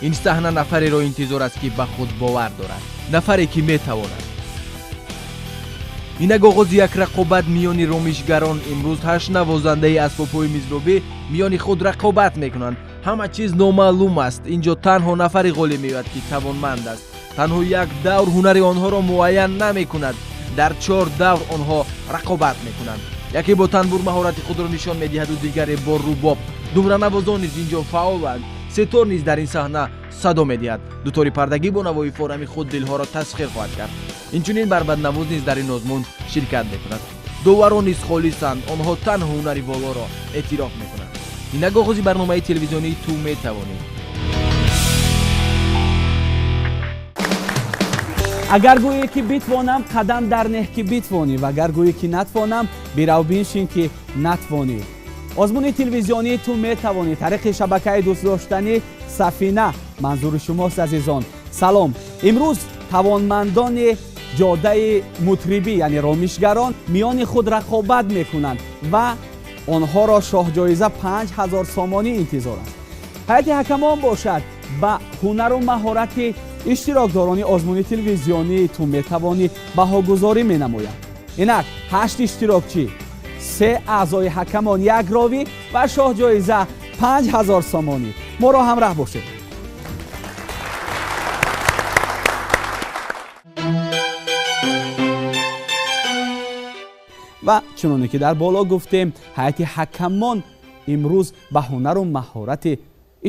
ин саҳна нафареро интизор аст ки ба худ бовар дорад, нафаре ки метавонад. инак оғози як рақобат миёни ромишгарон. имрӯз 8 навозандаи асбобҳои мизробӣ миёни худ рақобат мекунанд. ҳама чиз номаълум аст. инҷо танҳо нафари ғолиб меояд ки тавонманд аст. танҳо як давр ҳунари онҳоро муайян намекунад. дар 4 давр онҳо рақобат мекунанд. яке бо танбур маҳорати худро нишон медиҳаду дигаре бо рубоб. думранавозон низ инҷо фаъоланд. сетор низ дар ин саҳна садо медиҳад. дутори пардагӣ бо навои форами худ дилҳоро тасхир хоҳад кард. инчунин барбаднавоз низ дар ин озмун ширкат мекунад. доварон низ холисанд. онҳо танҳо ҳунари волоро эътироф мекунанд. инак оғози барномаи телевизионии ту метавонӣ. агар гӯе ки битвонам қадам дар неҳ ки битвонӣ ва агар гӯе ки натвонам бирав биншин ки натвонӣ. озмуни телевизионии ту метавонӣ тариқи шабакаи дӯстдоштанӣ Сафина манзури шумост азизон. салом. имрӯз тавонмандони ҷодаи мутрибӣ яъне ромишгарон миёни худ рақобат мекунанд ва онҳоро шоҳҷоиза 5000 сомонӣ интизор аст. ҳайати ҳакамон бошад ба ҳунару маҳорати иштирокдорони озмуни телевизионии ту метавонӣ баҳогузорӣ менамояд. инак 8 иштирокчӣ, 3 аъзои ҳакамон, 1 ровӣ ва шоҳҷоиза 5000 сомонӣ. моро ҳамроҳ бошед. ва чуноне ки дар боло гуфтем, ҳайати ҳакамон имрӯз ба ҳунару маҳорати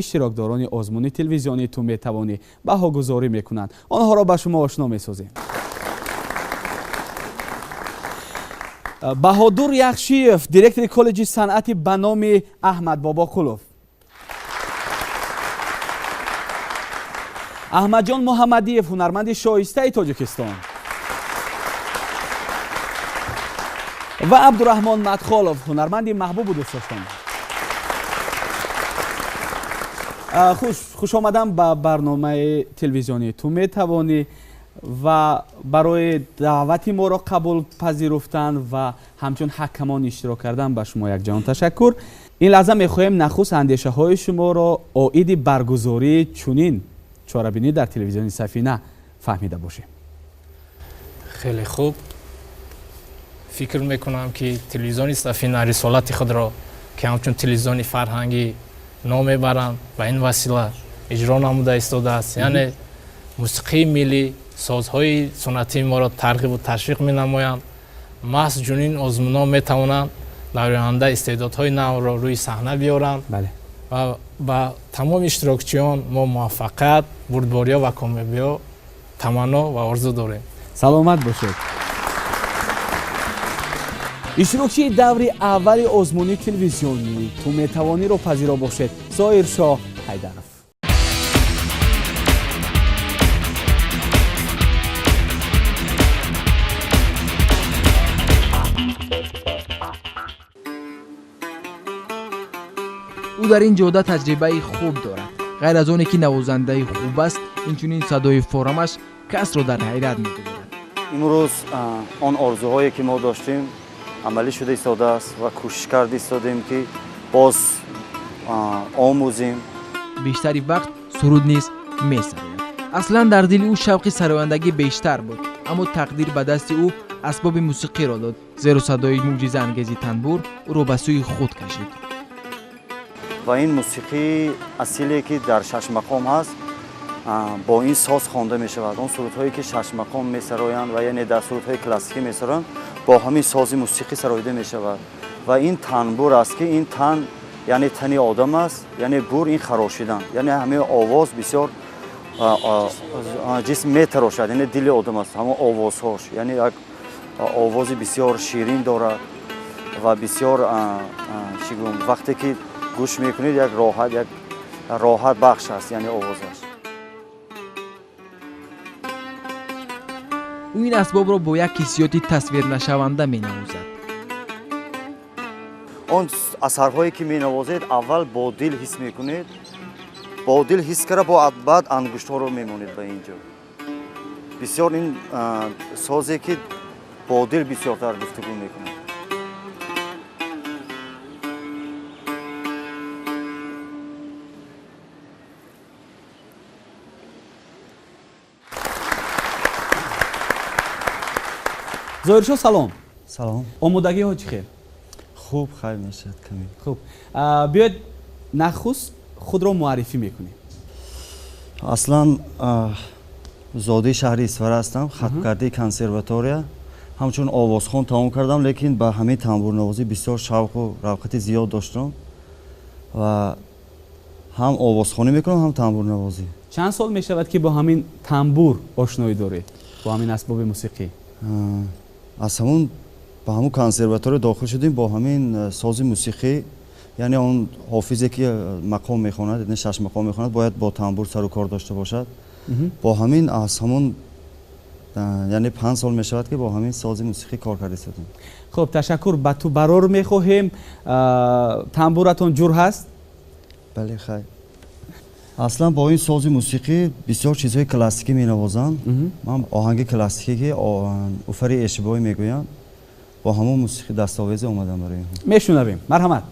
иштирокдорони озмуни телевизионии ту метавонӣ баҳогузорӣ мекунанд. онҳоро ба шумо ошно месозем. баҳодур яхшиев, директори коллеҷи санъати ба номи Аҳмад Бобоқулов. аҳмадҷон Муҳаммадиев, ҳунарманди шоистаи Тоҷикистон. ва Абдураҳмон Матхолов, ҳунарманди маҳбубу дӯстдоштон. хуш омадан ба барномаи телевизионии ту метавонӣ ва барои даъвати моро қабул пазируфтан ва ҳамчун ҳакамон иштирок кардан ба шумо якҷаҳон ташаккур. ин лаҳза мехоҳем нахуст андешаҳои шуморо оиди баргузории чунин чорабинӣ дар телевизиони Сафина фаҳмида бошем. хеле хуб. фикр мекунам ки телевизиони Сафина рисолати худро ки ҳамчун телевизиони фарҳангӣ ном мебаранд ба ин васила иҷро намуда истодааст. яъне мусиқии миллӣ, созҳои суннатии моро тарғибу ташвиқ менамоянд. маҳз ҷунин озмунон метавонанд дар оянда истеъдодҳои навро рӯи саҳна биёранд. ва ба тамоми иштирокчиён мо муваффақият, бурдбориё ва комёбиё таманно ва орзу дорем. саломат бошед. иштирокчии даври аввали озмуни телевизионии ту метавониро пазиро бошед. Зоҳиршоҳ Ҳайдаров. ӯ дар ин ҷода таҷрибаи хуб дорад. ғайр аз оне ки навозандаи хуб аст, инчунин садои форамаш касро дар ҳайрат мегузорад. имрӯз он орзуҳое ки мо доштем амалӣ шуда истодааст ва кӯшиш карда истодем ки боз омӯзем. бештари вақт суруд низ месарояд. аслан дар дили ӯ шавқи сарояндагӣ бештар буд, аммо тақдир ба дасти ӯ асбоби мусиқиро дод. зеро садои мӯъҷизаангези танбур ӯро ба сӯи худ кашид. ва ин мусиқии асиле ки дар шашмақом ҳаст бо ин соз хонда мешавад. он сурудҳое ки шашмақом месароянд ва яъне дар сурудҳои классикӣ месароянд бо ҳамин сози мусиқӣ сароида мешавад. ва ин танбур аст ки ин тан яъне тани одам аст, яъне бур ин харошидан, яъне ҳамаи овоз бисёр ҷисм метарошад, яъне дили одам аст, ҳамон овозҳош, яъне як овози бисёр ширин дорад ва бисёр вақте ки гӯш мекунед як роҳат бахш аст, яъне овозаш. ӯ ин асбобро бо як ҳиссиёти тасвирнашаванда менавозад. он асарҳое ки менавозед аввал бо дил ҳис мекунед, бо дил ҳис кара баъд ангуштҳоро мемонед ба ин ҷо. бисёр ин созе ки бо дил бисёртар гуфтугӯ мекунад. зоҳиршо салом. салом. омодагиҳо чӣ хел? хуб, хайр мешавад каме. хуб, биёед нахуст худро муаррифӣ мекунем. аслан зодаи шаҳри Исфара ҳастам, хатмкардаи консерватория, ҳамчун овозхон тамом кардам, лекин ба ҳамин тамбурнавозӣ бисёр шавқу равғати зиёд доштам ва ҳам овозхонӣ мекунам, ҳам тамбурнавозӣ. чанд сол мешавад ки бо ҳамин тамбур ошноӣ доред, бо ҳамин асбоби мусиқӣ? аз ҳамун ба ҳамун консерватория дохил шудем бо ҳамин сози мусиқӣ, яъне он ҳофизе ки мақом мехонад, яъне 6 мақом мехонад, бояд бо тамбур сару кор дошта бошад. бо ҳамин аз ҳамун яъне 5 сол мешавад ки бо ҳамин сози мусиқӣ кор карда истодем. хуб, ташаккур. ба ту барор мехоҳем. тамбуратон ҷур ҳаст? бале, хайр. аслан бо ин сози мусиқӣ бисёр чизҳои классикӣ менавозам. ман оҳанги классикӣ ки уфари эшибоӣ мегӯям, бо ҳамон мусиқӣ дастовезе омадам барои он. мешунавем. марҳамат.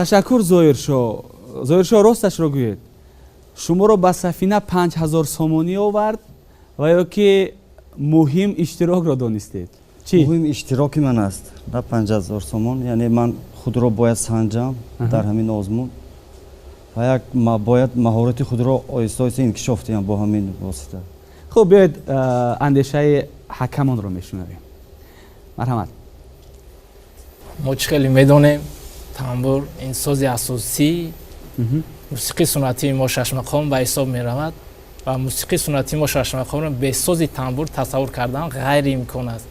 ташаккур зоҳиршо. зоҳиршо, росташро гӯед. шуморо ба Сафина 5000 сомонӣ овард ва ёки муҳим иштирокро донистед? Чӣ? муҳим иштироки ман аст, на 5000 сомон, яъне ман худро бояд санҷам дар ҳамин озмун ва як бояд маҳорати худро оҳиста оҳиста инкишоф диҳам бо ҳамин восита. хуб, биёед андешаи ҳакамонро мешунавем. марҳамат. мо чӣ хеле медонем тамбур ин сози асосӣ мусиқи суннатии мо шашмақом ба ҳисоб меравад ва мусиқи суннатии мо шашмақомро бе сози тамбур тасаввур кардан ғайриимкон аст.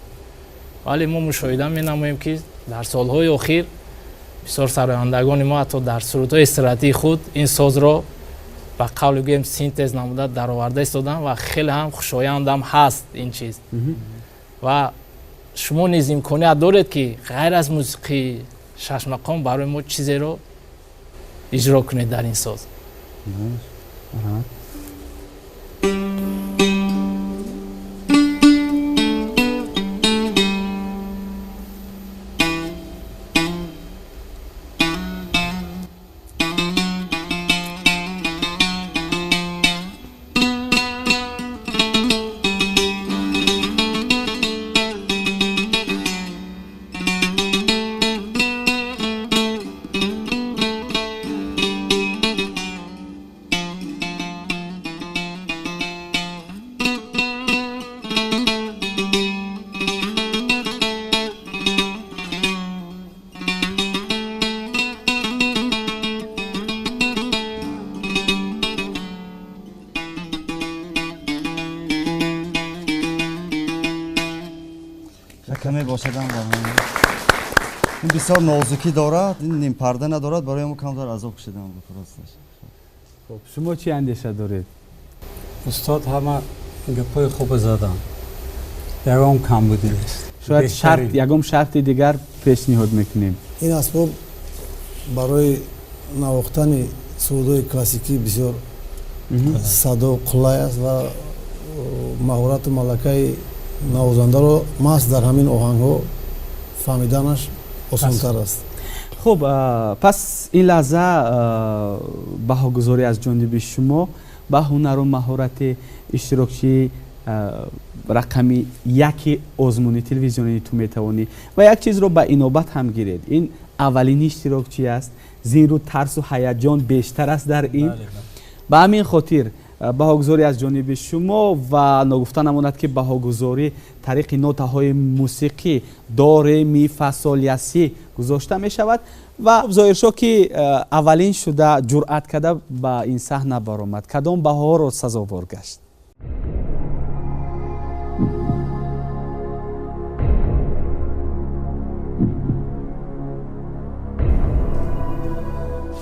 вале мо мушоҳида менамоем ки дар солҳои охир бисёр сарояндагони мо ҳатто дар сурудҳои истироҳатии худ ин созро ба қавли гӯем синтез намуда дароварда истодан ва хеле ҳам хушояндам ҳаст ин чиз. ва шумо низ имконият доред ки ғайр аз мусиқии шашмақом барои мо чизеро иҷро кунед дар ин соз. کمی باشدم این بسیار نازکی دارد، این نیم پرده ندارد، برای ما کم دار عذاب کشیدم راستش. خب شما چی اندیشه دارید؟ استاد همه گپای خوب زدن. یگام کم بودی است. شاید شرط یگام شرط دیگر پیشنهاد میکنیم. این اسباب برای نواختن سرودهای کلاسیکی بسیار ساده و قلای است و مهارت و ملکه نوازنده رو ماست در همین آهنگ ها فهمیدنش آسان‌تر است. خب پس این لحظه بهاگذاری از جانب شما با هنر و مهارت اشتراکچی رقمی یک ازمونی تلویزیونی تو میتوانی و یک چیز رو به اینوبت هم گیرید. این اولین اشتراکچی است، زیرا ترس و هیجان بیشتر است در این. به همین خاطر بهاگذاری از جانب شما و نگفته نماند که بهاگذاری طریق نوت‌های موسیقی داره می فاصلیسی گذاشته می شود و ظاهر شد که اولین شده جرأت کرده با این صحنه برآمد. کدام بها را سزاوار گشت؟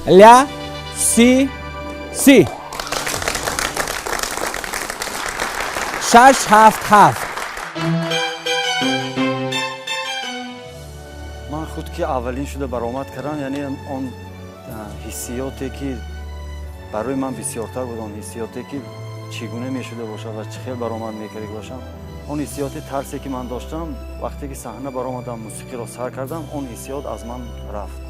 لا سی سی 677 من خود که اولین شده برآمد کردم، یعنی آن حسیاتی که برای من بسیارتر بود، آن حسیاتی که چگونه می شده باشه و چه خیلی برآمد میکرده باشم، آن حسیات ترسی که من داشتم وقتی که صحنه برآمدم موسیقی را سر کردم، آن حسیات از من رفت.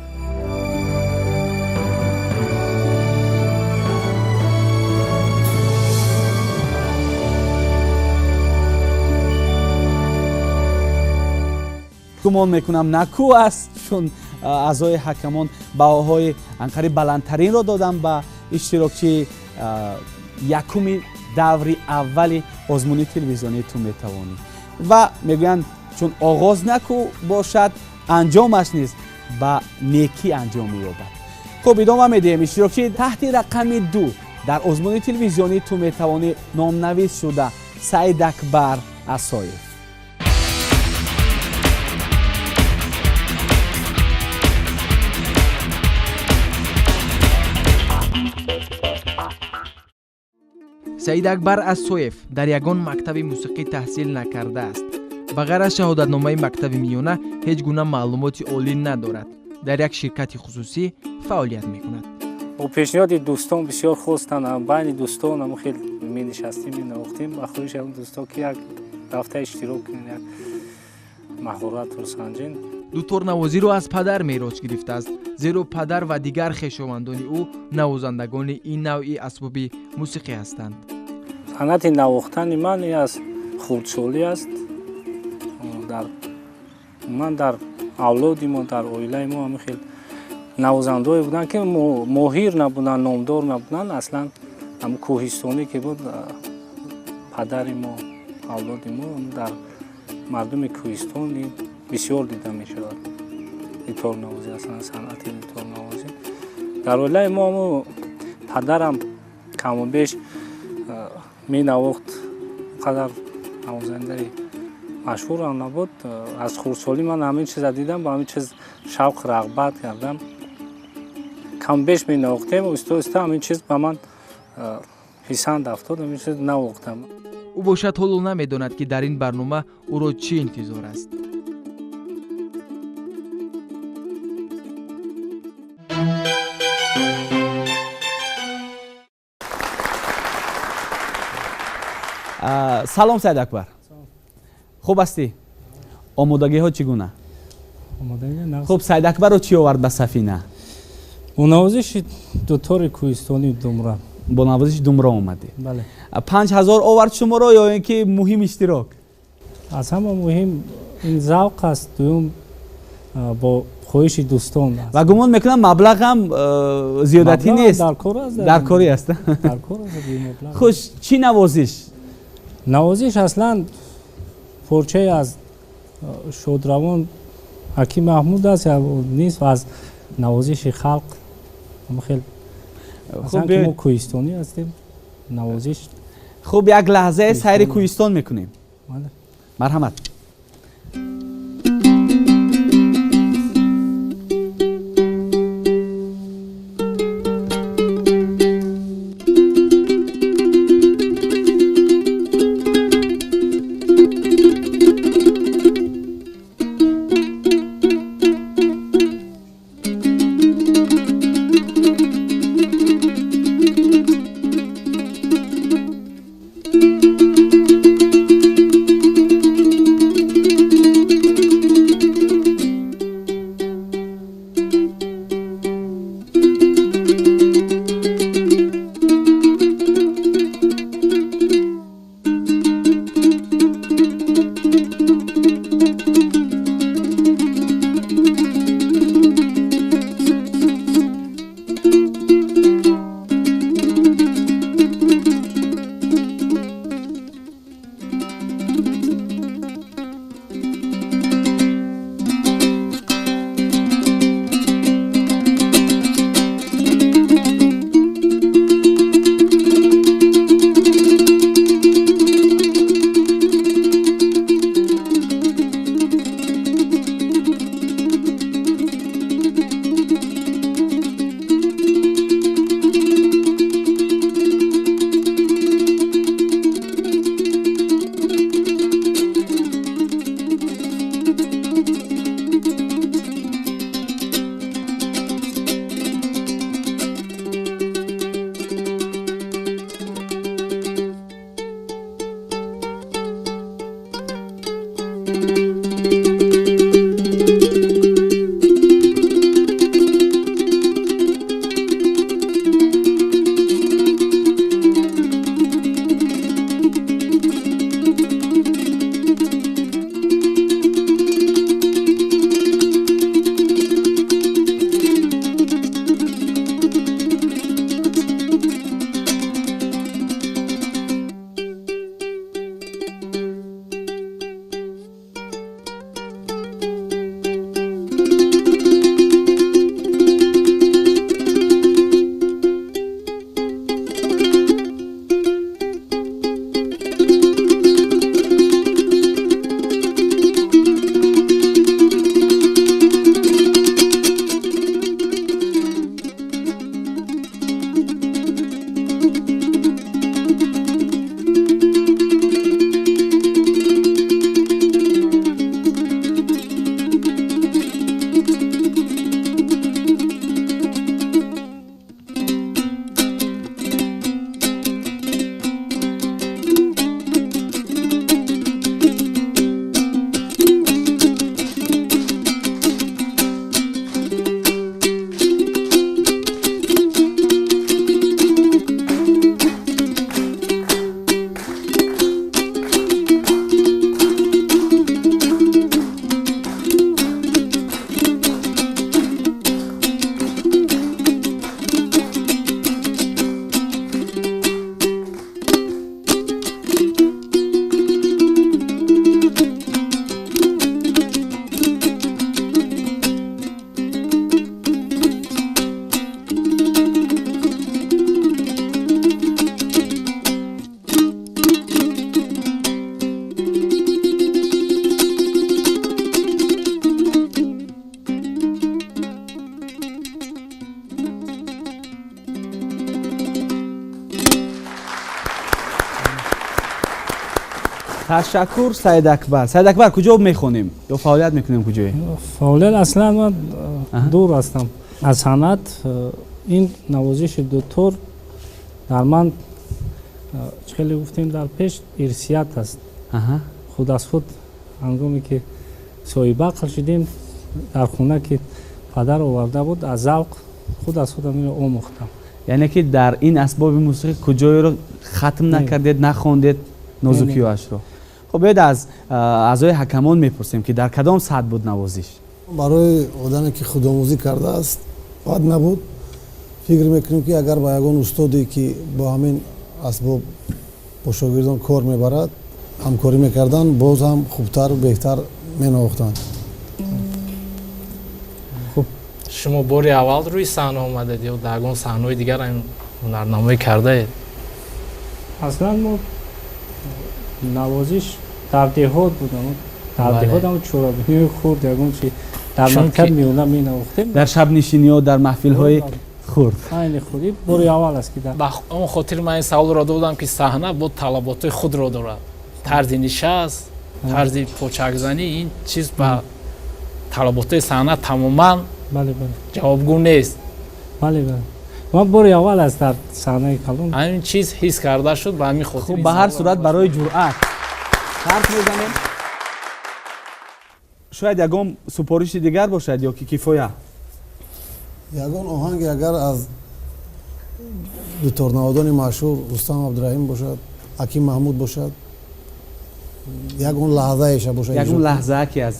گمان میکنم نکو است، چون اعضای حکمان بهاهای انقریب بلندترین را دادن به اشتراکچی یکمی دوری اولی ازمونی تلویزیونی تو میتوانی و میگن چون آغاز نکو باشد انجامش نیست با نیکی انجام مییابد. خب ادامه میدیم. اشتراکچی تحت رقم 2 در ازمونی تلویزیونی تو میتوانی نامنویس شده سعید اکبر اسایف. سعید اکبر اسایف در یگان مکتب موسیقی تحصیل نکرده است. بغیر از شهادتنامه مکتب میانه هیچ گونه معلوماتی عالی ندارد. در یک شرکت خصوصی فعالیت میکند. با پیشنهاد دوستان بسیار خواستن، بین دوستان هم خیلی می نشستیم می نواختیم و خواهش هم دوستان که یک دفتر اشتراک کنیم، یک مهارت رو سنجین. دوتار نوازی رو از پدر میراث گرفته است، زیرا پدر و دیگر خویشاوندان او نوازندگان این نوعی اسباب موسیقی هستند. صنعت نواختن من از خردسالی است. من در اولاد ما، در عائله ما هم خیلی نوازنده بودن که ماهر نبودن، نامدار نبودن. اصلا هم کوهستانی که بود پدر ما، اولاد ما در مردم کوهستان بسیار دیده می شود. ایتار نوازی اصلا صنعت ایتار نوازی در عائله ما پدرم کم و بیش می نواخت. قدر نوازنده машҳур ҳам набуд. Аз хурдсолӣ ман ҳамин чиза дидам, ба ҳамин чиз шавқ рағбат кардам. камбеш менавохтем, оҳиста-оҳиста ҳамин чиз ба ман писанд афтод, ҳамин чиз навохтам. ӯ бошад ҳоло намедонад ки дар ин барнома ӯро чӣ интизор аст. салом Саид Акбар. Хуб ҳастӣ? Омодагиҳо чӣ гуна? Хуб, Саид Акбарро чӣ овард ба Сафина? бо навозиши дутори кӯҳистони думра. Бо навозиши думра омадӣ? Бале. 5000 овард шуморо ё ин ки муҳим иштирок? аз ҳама муҳим ин завқ аст, дуюм бо хоҳиши дӯстон аст. Ва гумон мекунам маблағ ҳам зиёдатӣ нест. дар кор аст. Дар кори аст. дар кор аст бимаблағ. Хуш, чӣ навозиш? навозиш аслан порчае аз шодравон ҳаким маҳмуд аст ё нест, ва аз навозиши халқ хел аслан ки мо кӯҳистонӣ ҳастем. навозиш. Хуб, як лаҳзаи сайри кӯҳистон мекунем. марҳамат. تشکر سید اکبر. سید اکبر کجا میخونیم یا فعالیت میکنیم کجایی؟ فعالیت اصلا من دور هستم از صنعت. این نوازش دوتور در من خیلی گفتیم در پیش ارثیت است. خود از خود هنگامی که صاحب عقل شدیم در خونه که پدر آورده بود از ذوق خود از خودم اینو آموختم. یعنی که در این اسباب موسیقی کجایی رو ختم نکردید نخوندید نازوکی‌هاش رو؟ خب باید از اعضای حکمان میپرسیم که در کدام سطح بود نوازش؟ برای آدمی که خودآموزی کرده است بد نبود. فکر میکنیم که اگر با یگان استادی که با همین اسباب با شاگردان کار میبرد همکاری میکردن باز هم خوبتر و بهتر مینواختند. خب شما باری اول روی صحنه آمدید یا در یگان صحنه‌های دیگر هم هنرنمایی کرده اید؟ اصلا ما نوازش در دهات بودم. در دهات هم چورابینی خورد یگان چی در مکتب میونم مینواختیم. در شب نشینی ها در محفل های خورد. این خودی باری اول است که در اما خاطر من این سوال را دادم که صحنه با طلبات خود را دارد. طرز نشست، طرز پوچکزنی این چیز با طلبات صحنه تماما جوابگو نیست. بله بله. من باری اول است در صحنه کلام همین چیز حس کرده شد و همین خاطر. خب به هر صورت برای جرأت حرف میزنیم. شاید یگان سپارش دیگر باشد یا که کفایه؟ یگان آهنگ اگر از دوتار نوادان مشهور رستم عبدالرحیم باشد، حکیم محمود باشد، یگان لحظه ایشه باشد. یگان لحظه که از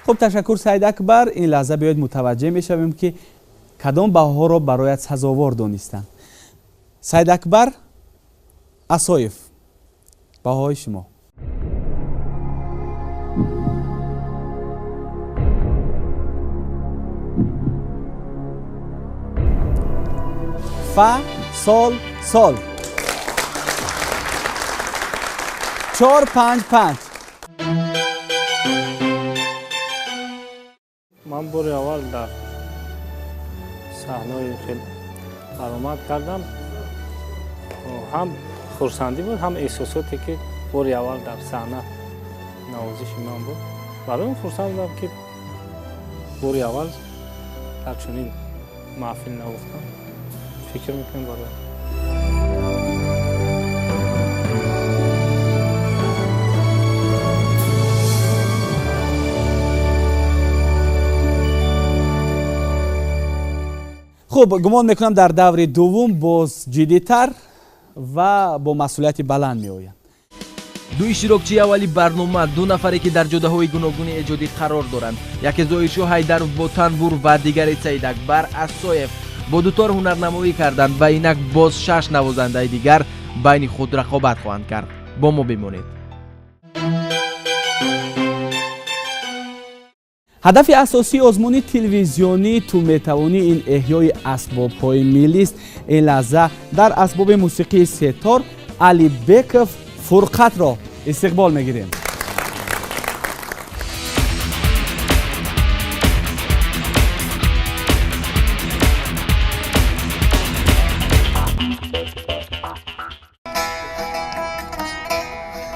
خب تشکر سید اکبر. این لحظه بیاید متوجه میشویم که کدام بهاها را برایت سزاوار دانستند. سید اکبر اسایف بهاهای شما. ف سال 455. من باری اول در صحنه خیلی برآمد کردم. هم خرسندی بود هم احساساتی که باری اول در صحنه نوازش من بود. برای اون خرسند بودم که باری اول در چنین محفل نواختم. فکر میکنم برای خب گمان میکنم در دور دوم باز جدی‌تر و با مسئولیت بلند می آیند. دو اشتراکچی اولی برنامه دو نفری که در جداهای گوناگون ایجادی قرار دارند. یکی زایشو حیدر با تنبور و دیگری سید اکبر اسایف با دوتار هنرنمایی کردند و اینک باز 6 نوازنده دیگر بین خود رقابت خواهند کرد. با ما بمانید. هدف اساسی ازمونی تلویزیونی تو میتوانی این احیای اسباب‌های ملی است. این لحظه در اسباب موسیقی ستار علی بکف فرقت را استقبال میگیریم.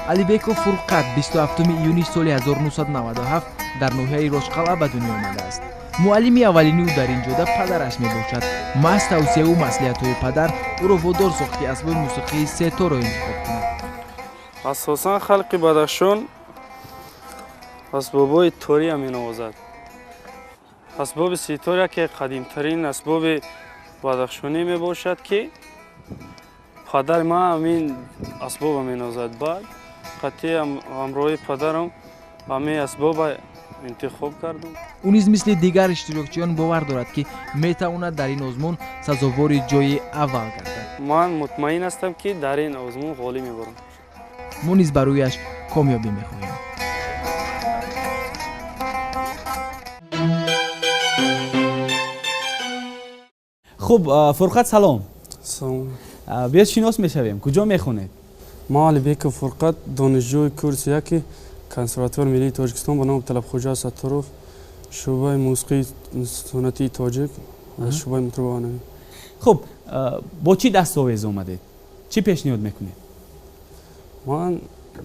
алибеков фурқат 27 июни соли 1997 дар ноҳияи рошқалъа ба дунё омадааст. муаллими аввалини ӯ дар ин ҷода падараш мебошад. маҳз тавсияу маслиҳатҳои падар ӯро водор сохт ки асбоби мусиқии сеторро интихоб кунад. асосан халқи бадахшон асбобҳои тория менавозад. асбоби ситор яке қадимтарин асбоби бадахшонӣ мебошад ки падари ман ҳамин асбоба менавозад. баъд қатъи ҳамроҳи падарам ҳамин асбоба интихоб кардам. ӯ низ мисли дигар иштирокчиён бовар дорад ки метавонад дар ин озмун сазовори ҷои аввал гардад. ман мутмаин ҳастам ки дар ин озмун ғолиб мебарам. мо низ ба рӯяш комёбӣ мехоҳем. хуб, фурқат салом. салом. биёд шинос мешавем. куҷо мехонед? ман алибеков фурқат донишҷӯи курси яки консерватори миллии тоҷикистон ба номи талабхоҷа саттаров шӯъбаи мусиқии суннатии тоҷик шӯъбаи мутрибованавӣ. хуб, бо чӣ дастовез омадед? чӣ пешниҳод мекунед? ман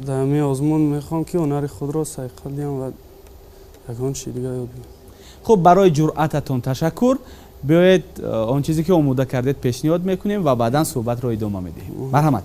дар ҳамин озмун мехоҳам ки ҳунари худро сайқал диҳам ва ягон чиз дигар ёд бигирам. хуб, барои ҷуръататон ташаккур. биёед он чизе ки омода кардед пешниҳод мекунем ва баъдан суҳбатро идома медиҳем. марҳамат.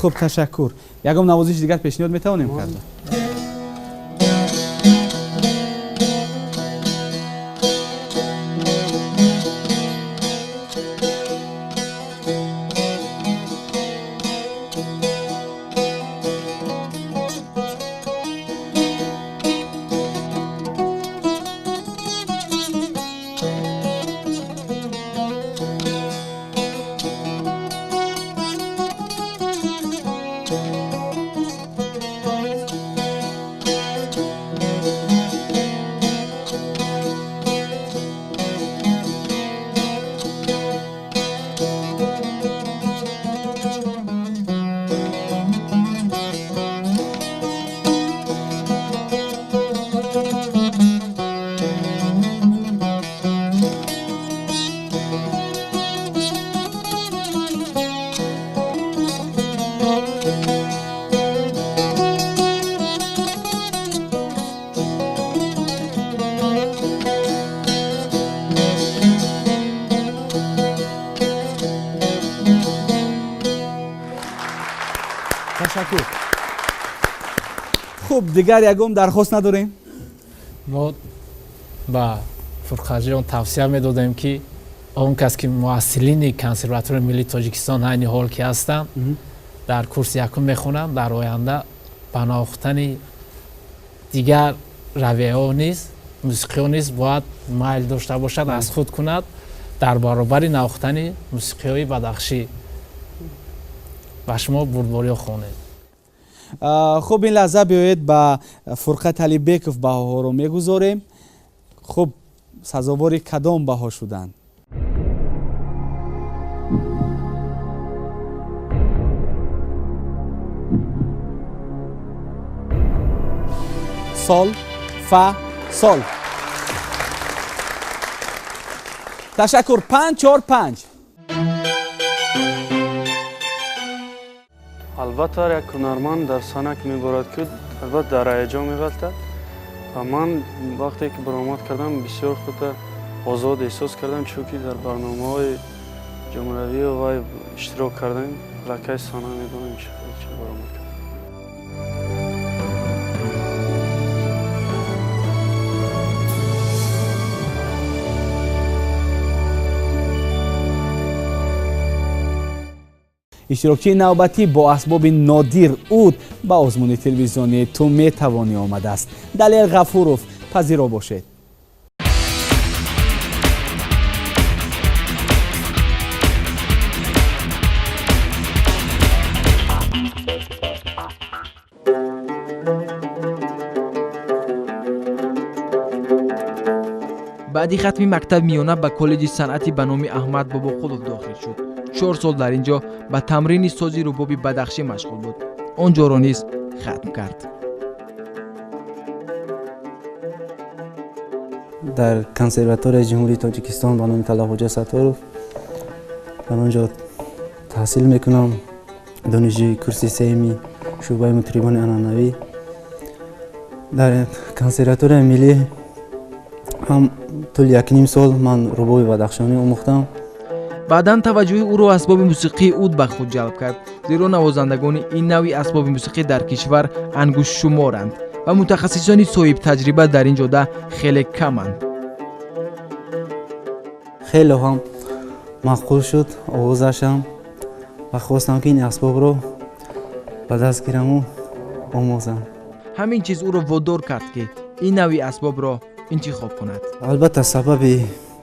خب تشکر. یکم نوازش دیگر پیشنهاد میتوانیم کرد. ташаккур. хуб, дигар ягом дархост надорем. мо ба фурқатҷон тавсия медодем ки он кас ки муассилини консерваторияи миллии тоҷикистон айни ҳол ки ҳастанд дар курси якум мехонанд, дар оянда ба навохтани дигар равияҳо низ мусиқиҳо низ бояд майл дошта бошад, аз худ кунад дар баробари навохтани мусиқиҳои бадахшӣ ба шумо бурдбориҳо хонед. хуб, ин лаҳза биёед ба Фурқат Алибеков баҳоҳоро мегузорем. хуб, сазовори кадом баҳо шуданд? сол, фа, сол. ташаккур. 5-4-5. албатта як ҳунарманд дар санак меборад ки албатта дар ҳаяҷон меғалтад ва ман вақте ки баромад кардам бисёр худро озод эҳсос кардам, чунки дар барномаҳои ҷумҳуравӣ вай иштирок кардем. лакай сана медонем чӣ баромад кардам. иштирокчии навбатӣ бо асбоби нодир уд ба озмуни телевизионии ту метавонӣ омадааст. Далел Ғафуров, пазиро бошед. баъди хатми мактаби миёна ба коллеҷи санъати ба номи Аҳмад Бобоқулов дохил шуд. 4 сол дар ин ҷо ба тамрини сози рубоби бадахшӣ машғул буд. он ҷоро низ хатм кард. дар консерваторияи ҷумҳурии Тоҷикистон ба номи Талабхоҷа Сатторов дар он ҷо таҳсил мекунам. донишҷӯи курси сеюми шӯъбаи мутрибони анъанавӣ. дар консерваторияи миллӣ ҳам тӯли 1.5 сол ман рубоби бадахшонӣ омӯхтам. баъдан таваҷҷӯҳи ӯро асбоби мусиқии уд ба худ ҷалб кард, зеро навозандагони ин навъи асбоби мусиқӣ дар кишвар ангушшуморанд ва мутахассисони соҳибтаҷриба дар ин ҷода хеле каманд. хеле ҳам мағқул шуд овозашам ва хостам ки ин асбобро ба даст гираму омӯзам. ҳамин чиз ӯро водор кард ки ин навъи асбобро интихоб кунад. албатта сабаби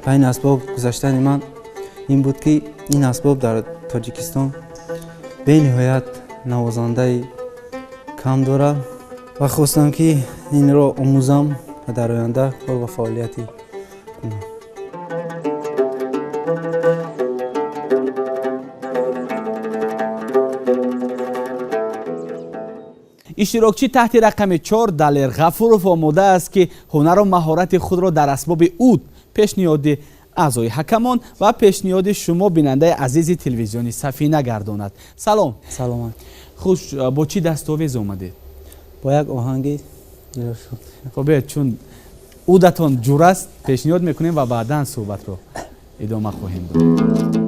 ба ин асбоб гузаштани ман ин буд ки ин асбоб дар Тоҷикистон бениҳоят навозандаи кам дорад ва хостам ки инро омӯзам ва дар оянда кор ва фаъолияти кунам. иштирокчӣ таҳти рақами 4 Далер Ғафуров омодааст ки ҳунару маҳорати худро дар асбоби уд пешниҳоди аъзои ҳакамон ва пешниҳоди шумо бинандаи азизи телевизиони Сафина гардонад. салом. саломат. хуш, бо чӣ дастовез омадед? бо як оҳанги хуб, чун удатон ҷур аст, пешниҳод мекунем ва баъдан суҳбатро идома хоҳем дод.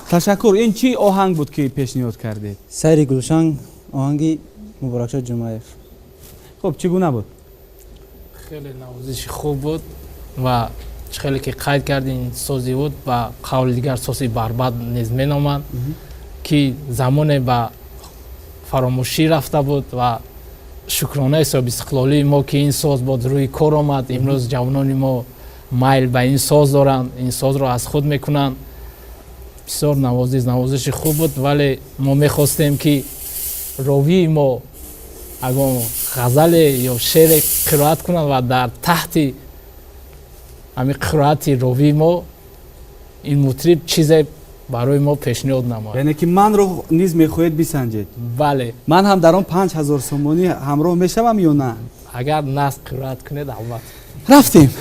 تشکر. این چی آهنگ بود که پیشنهاد کردید؟ سیر گلشن آهنگی مبارکشاد جمعیف. خب چگونه بود؟ خیلی نوازش خوب بود و خیلی که قید کردین سازی بود و قول دیگر سازی برباد نیز مینامد که زمان با فراموشی رفته بود و شکرانه حساب استقلالی ما که این ساز بود روی کار آمد. امروز جوانان ما مایل به این ساز دارن، این ساز رو از خود میکنن. بسیار نوازش خوب بود، ولی ما میخواستیم که راوی ما اگر غزل یا شعر قرائت کنن و در تحت همین قرائت راوی ما این مطرب چیز برای ما پیشنهاد نماید. یعنی که من رو نیز میخواهید بسنجید؟ بله. من هم در آن 5000 سومانی همراه میشوم یا نه؟ اگر نصب قرائت کنید البته. رفتیم.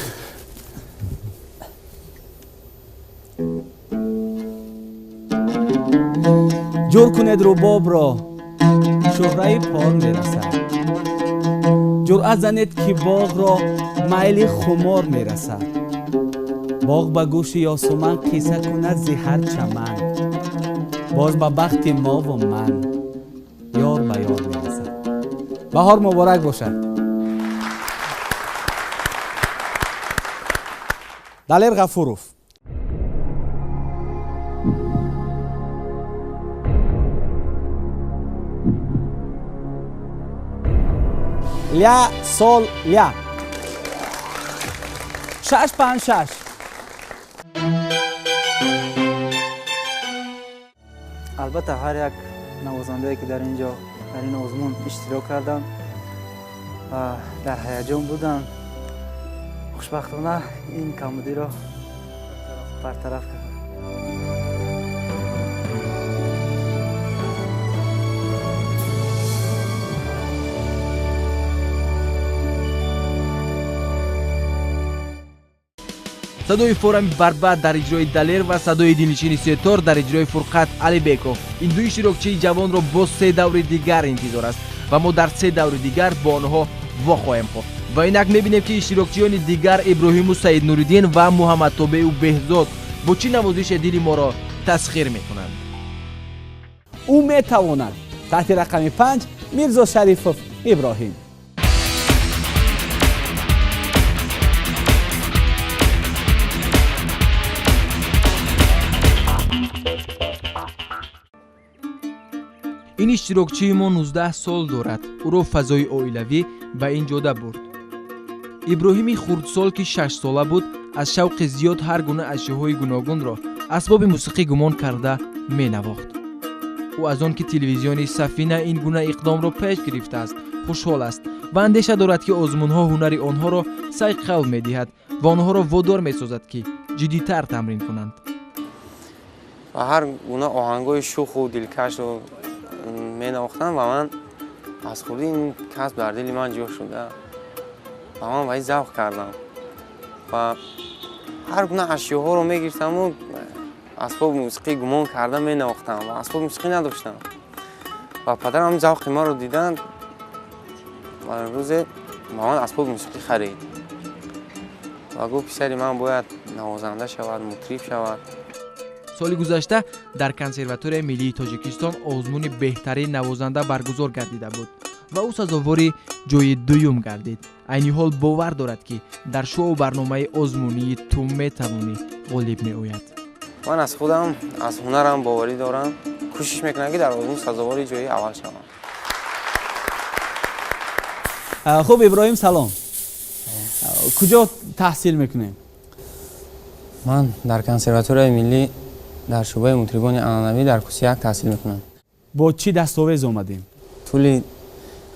جور کنید رباب را شهره پار میرسد، جرأت زنید که باغ را میل خمار میرسد. باغ به گوش یاسمن قصه کند ز هر چمن، باز به بخت ما و من یار به یار میرسد. بهار مبارک باشد. دلیر غفوروف. لیا سول لیا 656. البته هر یک نوازنده که در اینجا در این آزمون اشتراک کردن و در هیجان بودن، خوشبختانه این کمبودی را برطرف کردن. صدای فورم برباد در اجرای دلیر و صدای دلنشین ستار در اجرای فرقت علیبکو. این دوی اشتراکچی جوان را با 3 دور دیگر انتظار است و ما در 3 دور دیگر با آنها واخواهیم خواست. و اینک میبینیم که اشتراکچیان دیگر ابراهیم و سعید نوریدین و محمد توبه و بهزاد با چی نوازش دل ما را تسخیر میکنند. او میتواند. تحت رقم 5 میرزا شریفوف ابراهیم. این اشتراکچی ما 19 سال دارد. او را فضای اویلوی به این جاده برد. ابراهیمی خردسال که 6 ساله بود از شوق زیاد هر گونه اشیاءهای گوناگون را اسباب موسیقی گمان کرده می نواخت. او از آن که تلویزیونی سفینه این گونه اقدام را پیش گرفته است خوشحال است و اندیشه دارد که آزمونها هنر آنها را سیقل می دهد و آنها را وادار می سازد که جدی‌تر تمرین کنند. و هر گونه آهنگای شوخ و دلکش رو می نواختم و من از خودی این کسب در دل من جا شده و من باید ذوق کردم و هر گونه اشیاء رو می گرفتم و اسباب موسیقی گمان کردم می نواختم و اسباب موسیقی نداشتم و پدرم ذوق ما رو دیدن و روز مامان اسباب موسیقی خرید و گفت پسری من باید نوازنده شود، مطرب شود. سال گذشته در کنسرواتوری ملی تاجیکستان آزمون بهترین نوازنده برگزار گردیده بود و او سزاوار جای دوم گردید. عین حال باور دارد که در شو و برنامه آزمونی تو میتوانی غالب می آید. من از خودم از هنرم باوری دارم، کوشش میکنم که در آزمون سزاوار جای اول شوم. خب ابراهیم سلام. کجا تحصیل میکنیم؟ من در کنسرواتوری ملی در شعبه مطربان عنعنوی در کورس 1 تحصیل میکنم. با چی دستاویز اومدیم؟ طول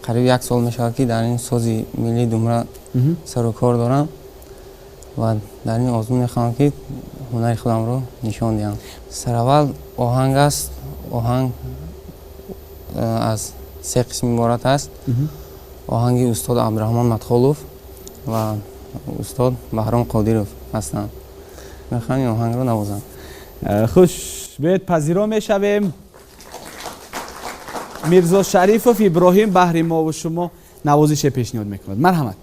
قریب 1 سال میشه که در این ساز ملی دومره سر و کار دارم و در این آزمون میخوام که هنر خودم رو نشان دهم. سر اول آهنگ است. آهنگ از 3 قسم عبارت است. آهنگ استاد عبدالرحمن مدخالوف و استاد بهرام قادیروف هستند. میخوام این آهنگ رو نوازم. خوش بهت پذیرا میشویم. میرزا شریفوف ابراهیم بهر ما و شما نوازش پیشنهاد میکند. مرحمت.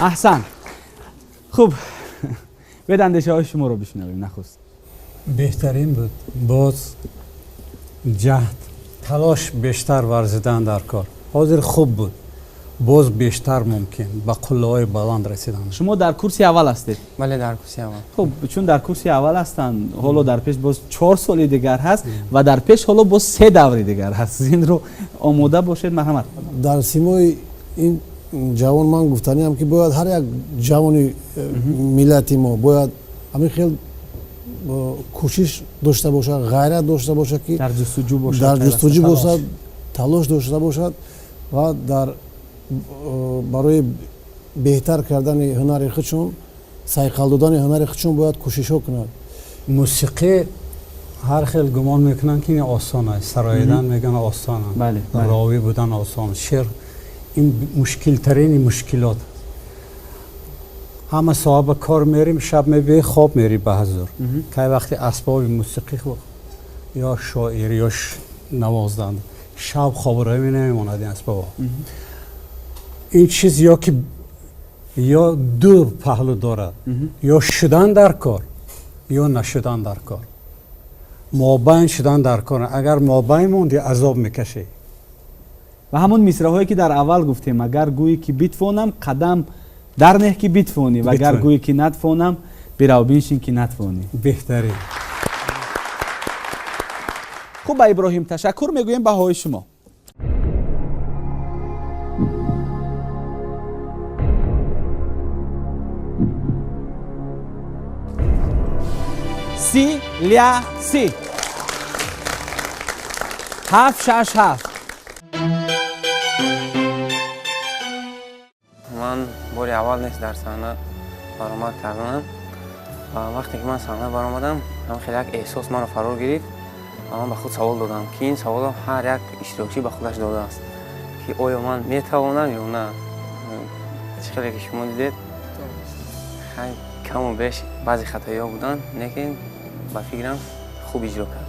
احسن. خوب باید اندیشه های شما رو بشنویم. نخست بهترین بود باز جهد تلاش بیشتر ورزیدن در کار. حاضر خوب بود باز بیشتر ممکن به قله های بلند رسیدن. شما در کورسی اول هستید؟ بله در کورسی اول. خب چون در کورسی اول هستن حالا در پیش باز 4 سال دیگر هست و در پیش حالا باز 3 دوره دیگر هست. این رو آماده باشید. مرحمت. در سیمای این جوان من گفتنی هم که باید هر یک جوانی ملتی ما باید همین خیلی کوشش داشته باشه، غیرت داشته باشه که در جستجو باشد، در جستجو باشد، تلاش داشته باشد و در برای بهتر کردن هنر خودشون، سایقل دادن هنر خودشون باید کوشش کنند. موسیقی هر خیلی گمان میکنن که این آسان است. سراییدن میگن آسان است. بله. راوی بودن آسان. شعر این مشکل ترین مشکلات. همه صاحب کار میریم شب میبینی خواب میری به حضور که وقتی اسباب موسیقی یا شاعری یا نوازدن شب خواب رای نمیماند این اسباب. این چیز یا که یا دو پهلو دارد یا شدن در کار یا نشدن در کار. مابین شدن در کار. اگر مابین موندی عذاب میکشی. و همون مصرع‌هایی که در اول گفتیم اگر گویی که بتوانم قدم در نه که بتوانی و اگر گویی که نتوانم برو بنشین که نتوانی. بهترین. خب با ابراهیم تشکر میگویم. بهای شما. سی لیا سی 767. من باری اول نیست در صحنه برآمد کردم و وقتی که من صحنه برآمدم هم خیلی یک احساس منو فرا گرفت و من به خود سوال دادم که این سوال هر یک اشتراکی به خودش داده است که آیا من میتوانم یا نه. چقدر که شما دیدید خیلی کم و بیش بعضی خطایا بودن لیکن به فکرم خوب اجرا کردم.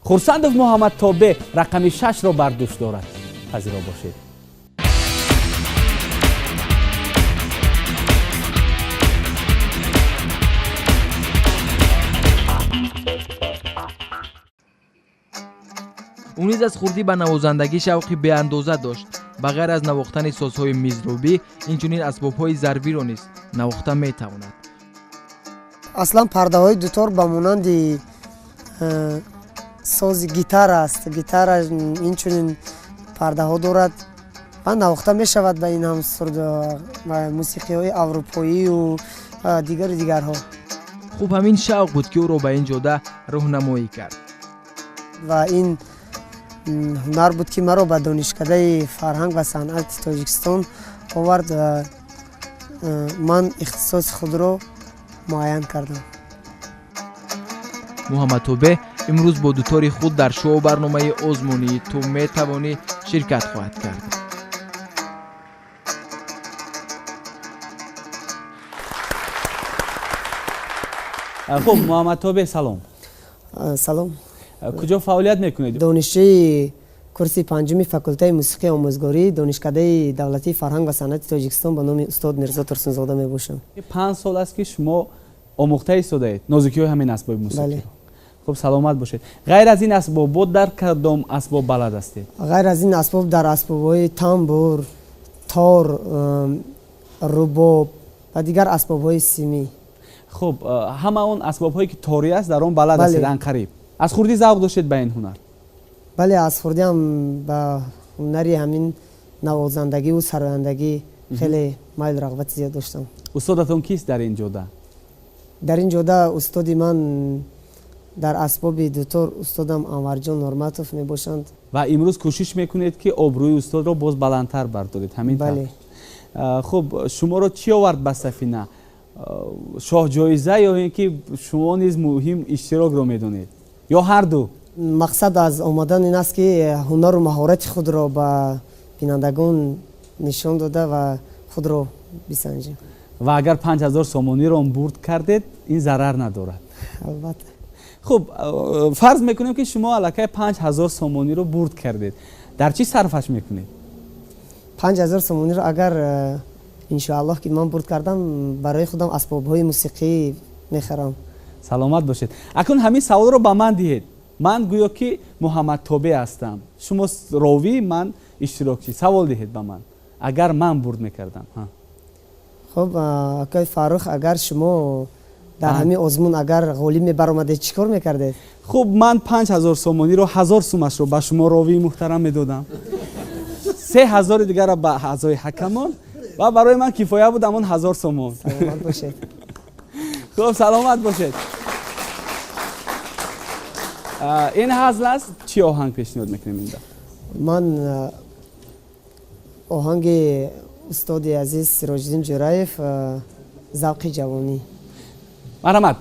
خورسندов محمد تابع رقم 6 را بر دوش دارد. پذیرا باشید. او نیز از خردی به نوازندگی شوقی به اندازه داشت. بغیر از نواختن سازهای میزروبی اینچنین اسباب‌های ضربی را نیز نواخته میتواند. اصلا پرده‌های دوتار به مانند ساز گیتار است. گیتار اینچنین پرده ها دارد و نواخته می شود به این هم موسیقی های اروپایی و دیگرها. خوب همین شوق بود که او را به این جاده راهنمایی کرد و این هنر بود که مرا به دانشکده فرهنگ و صنعت تاجیکستان آورد و من اختصاص خود را معین کردم. محمد تابع امروز با دوتار خود در شو برنامه ازمونی تو میتوانی شرکت خواهد کرد. خب محمد تابع سلام. سلام. کجا فعالیت میکنید؟ دانشجوی کورس پنجمی فاکولته موسیقی آموزگاری دانشکده دولتی فرهنگ و صنعت تاجیکستان به نام استاد میرزا ترسونزاده میباشم. 5 سال است که شما آموخته ایستاده اید نازکی های همین اسباب موسیقی. بله. خب سلامت باشید. غیر از این اسباب در کدام اسباب بلد هستید؟ غیر از این اسباب در اسباب‌های تنبور، تار، رباب و دیگر اسباب‌های سیمی. خب همه اون اسباب‌هایی که تاری است در اون بلد هستید انقریب. از خردی ذوق داشتید به این هنر؟ بله از خردی هم به هنری همین نوازندگی و سرایندگی خیلی میل رغبت زیاد داشتم. استادتون کیست در این جاده؟ در این جاده استادی من در اسباب دوتار استادم انورجان نورماتوف می باشند. و امروز کوشش میکنید که آبروی استاد را باز بلندتر بردارید همین؟ بله. خب شما را چی آورد به سفینه؟ شاه جایزه یا اینکه شما نیز مهم اشتراک را میدونید یا هر دو؟ مقصد از آمدن این است که هنر و مهارت خود را به بینندگان نشان داده و خود را بسنجیم. و اگر 5000 سومونی رو برد کردید این ضرر ندارد. البته. خب فرض میکنیم که شما الکی 5000 سومونی رو برد کردید. در چی صرفش میکنید؟ 5000 سومونی رو اگر انشاءالله که من برد کردم برای خودم اسباب‌های موسیقی میخرم. سلامت باشید. اکنون همین سوال رو به من دهید. من گویا که محمد توبه هستم. شما راوی، من اشتراکچی. سوال دهید به من. اگر من برد میکردم. خب آقای فاروق، اگر شما در همین آزمون اگر غالیب میبرآمدید چیکار میکردید؟ خب من 5000 سومونی رو 1000 سومش رو به شما راوی محترم میدادم. 3000 دیگر رو به اعضای حکمان و برای من کفایه بود همون 1000 سومون. سلامت باشید. خب سلامت باشید. این هزل است. چی آهنگ پیشنهاد میکنیم اینجا؟ من آهنگ استاد عزیز سراج‌الدین جرایف، ذوق جوانی. مرحمت.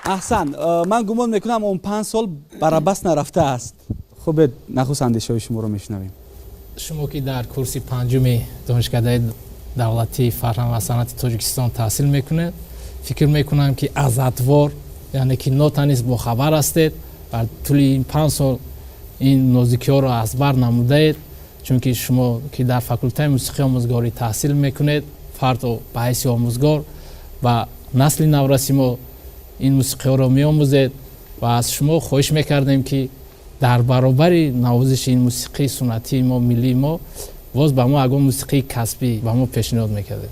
احسن. من گمان میکنم اون 5 سال برابس نرفته است. خوب نخست اندیشه شما رو میشنویم. شما که در کورس پنجم دانشکده دولتی فرهنگ و صنعت تاجیکستان تحصیل میکنید، فکر میکنم که از ادوار، یعنی که ناتنیس با خبر هستید و طول این 5 سال این نوزیکی ها رو از بر نموده اید، چون که شما که در فاکولته موسیقی آموزگاری تحصیل میکنید، فرد و به حیث آموزگار و نسل نورسی ما این موسیقی ها رو می آموزید و از شما خواهش میکردیم که در برابر نوازش این موسیقی سنتی ما، ملی ما، باز به ما اگه موسیقی کسبی به ما پیشنهاد میکردید.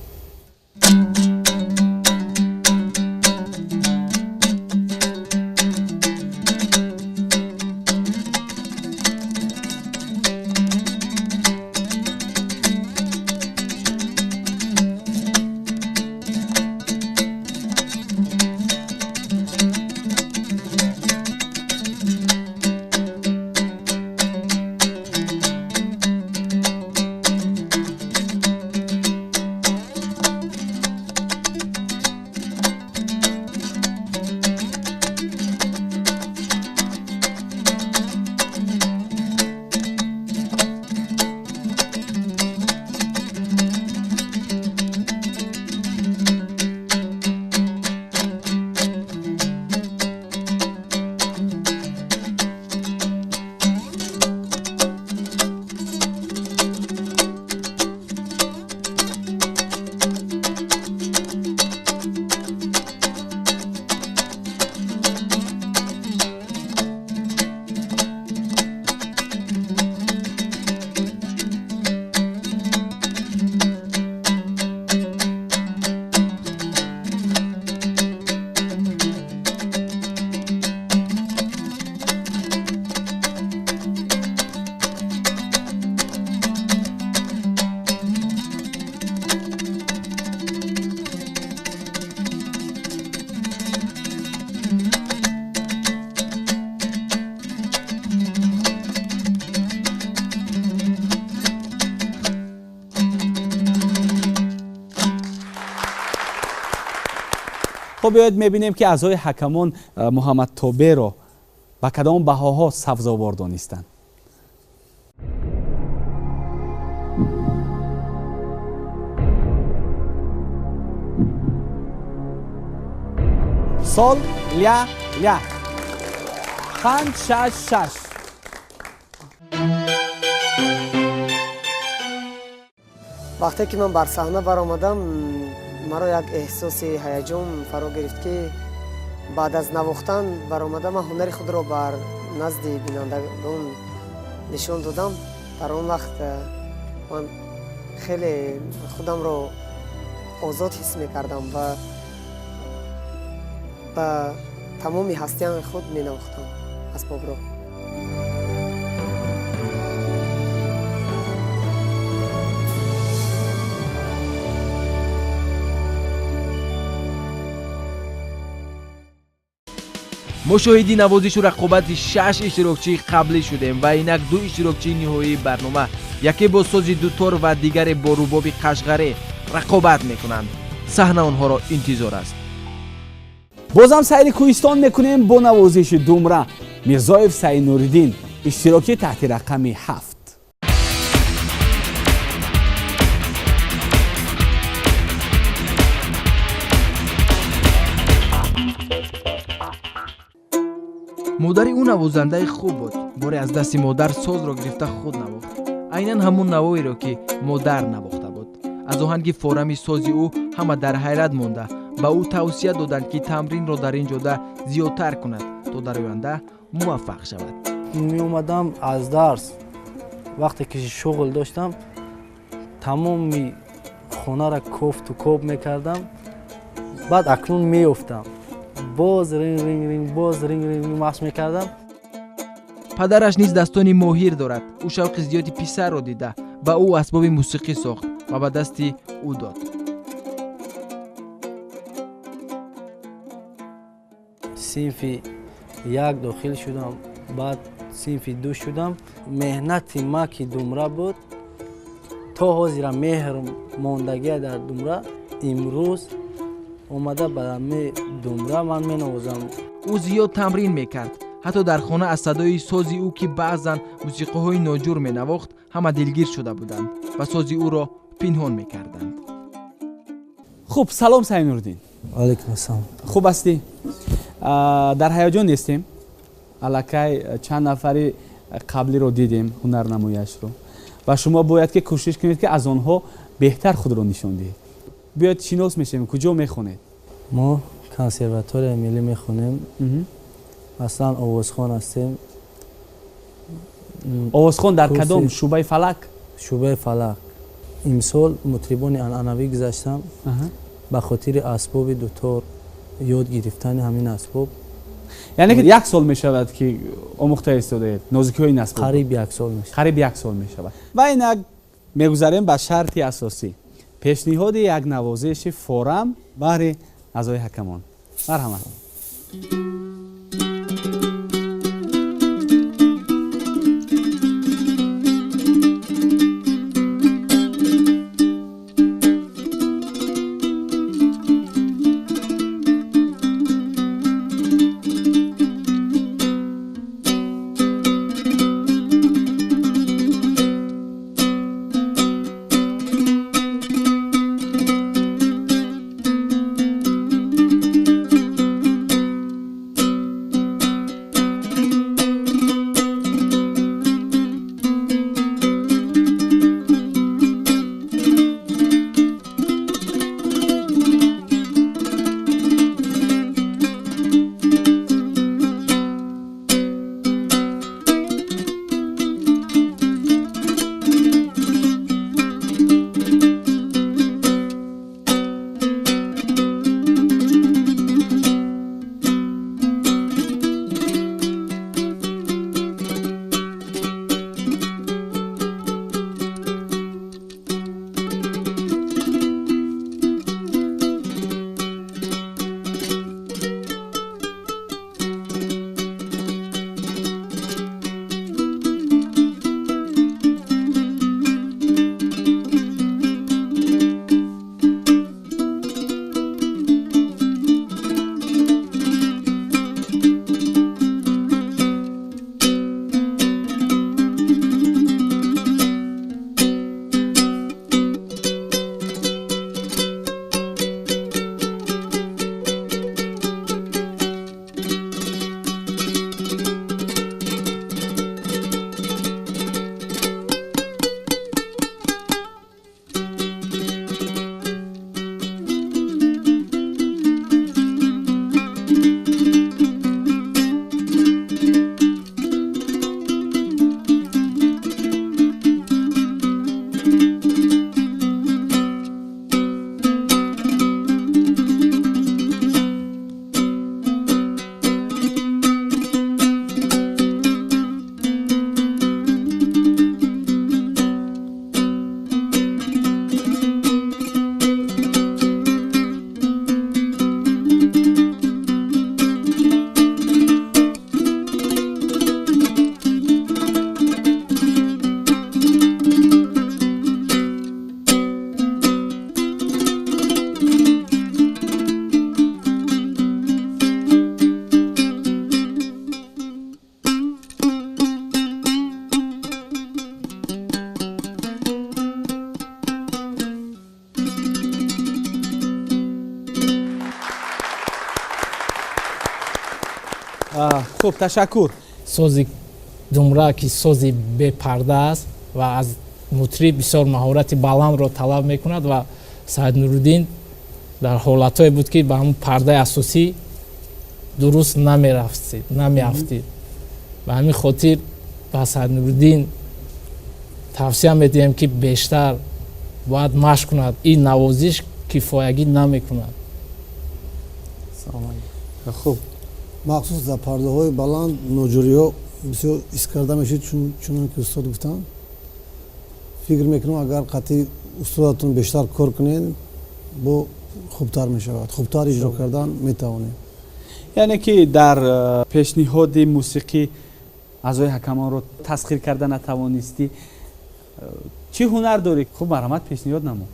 خب بیایید میبینیم که اعضای حکمان محمد توبه را با کدام بهاها سبزوار دانستند. سال ля 566. вақте ки ман бар саҳна баромадам, маро як эҳсоси ҳаяҷон фаро гирифт ки баъд аз навохтан баромадам, ман ҳунари худро бар назди бинандагон нишон додам. дар он вақт ман хеле худамро озод ҳис мекардам ва ба тамоми ҳастиями худ менавохтам асбобро. мо шоҳиди навозишу рақобати 6 иштирокчии қаблӣ шудем ва инак 2 иштирокчии ниҳоии барнома, яке бо сози дутор ва дигаре бо рубоби қашғарӣ рақобат мекунанд. саҳна онҳоро интизор аст. бозам сайри кӯҳистон мекунем бо навозиши думра. мирзоев Сайнуриддин, иштироки таҳти рақами 7. модари ӯ навозандаи хуб буд. боре аз дасти модар созро гирифта худ навохт. айнан ҳамун навоиро ки модар навохта буд. аз оҳанги форами сози ӯ ҳама дар ҳайрат монда ба ӯ тавсия доданд ки тамринро дар ин ҷода зиёдтар кунад то дар оянда муваффақ шавад. меомадам аз дарс, вақте ки шуғл доштам, тамоми хонара кофту коб мекардам. баъд акнун меёфтам, боз ринг машқ мекардам. падараш низ dastoни моҳир дорад. ӯ шавқи зиёди писарро дида ба ӯ асбоби мусиқӣ сохт ва ба дасти ӯ дод. синфи 1 дохил шудам, баъд синфи 2 шудам. меҳнати ма ки думра буд, то ҳозира меҳр мондагия дар думра, имрӯз омада ба думра ман менавозам. ӯ зиёд тамрин мекард. ҳатто дар хона аз садои сози ӯ ки баъзан мусиқоҳои ноҷур менавохт ҳама дилгир шуда буданд ва сози ӯро пинҳон мекарданд. хуб, салом Сайнуриддин. алайкум ассалом. хуб ҳастӣ? дар ҳаяҷон нестем. аллакай чанд нафари қаблиро дидем, ҳунарнамояшро, ва шумо бояд ки кӯшиш кунед ки аз онҳо беҳтар худро нишон диҳед. биёед шинос мешавем. куҷо мехонед? мо консерваторияи миллӣ мехонем. аслан овозхон ҳастем. овозхон дар кадом шӯъбаи фалак? шӯъбаи фалак. имсол мутрибони анъанавӣ гузаштам. ба хотири асбоби дутор ёд гирифтани ҳамин асбоб. яъне ки 1 сол мешавад ки омӯхта истодаед нозикиҳои ин асбоб? қариб 1 сол мешавад. қариб 1 сол мешавад. ва инак мегузарем ба шарти асосӣ. пешниҳоди як навозиши форам баҳри аъзои ҳакамон. марҳамат. خب تشکر. сози думра ки сози бепарда аст ва аз мутриб бисёр маҳорати баландро талаб мекунад ва Саид Нуруддин дар ҳолатҳое буд ки ба ҳамун пардаи асосӣ дуруст намеафтид. ба ҳамин хотир ба Саид Нуруддин тавсия медиҳем ки бештар бояд машқ кунад. ин навозиш кифоягӣ намекунад. хуб махсус дар пардаҳои баланд ноҷуриҳо бисёр истифода мешавад, чунон ки устод гуфтанд. фикр мекунам агар қатъи устодатон бештар кор кунед бо хубтар мешавад, хубтар иҷро кардан метавонед. яъне ки дар пешниҳоди мусиқӣ аъзои ҳакамонро тасхир карда натавонистӣ. чӣ ҳунар дорӣ? хуб марҳамат пешниҳод намо.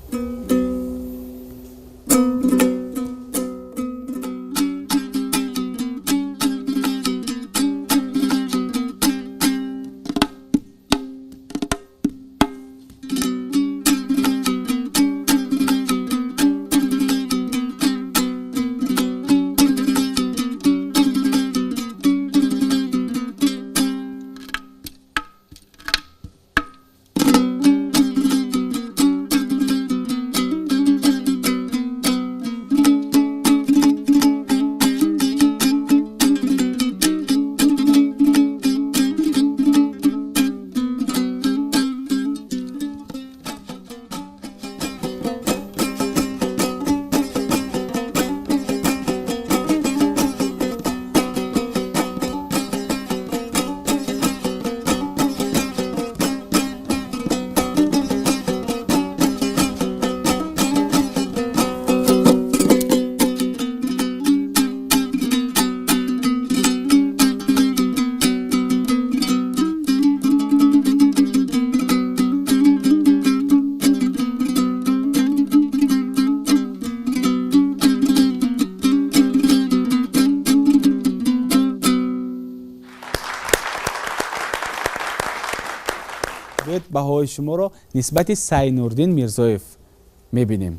баҳои шуморо нисбати Сайнурдин Мирзоев мебинем.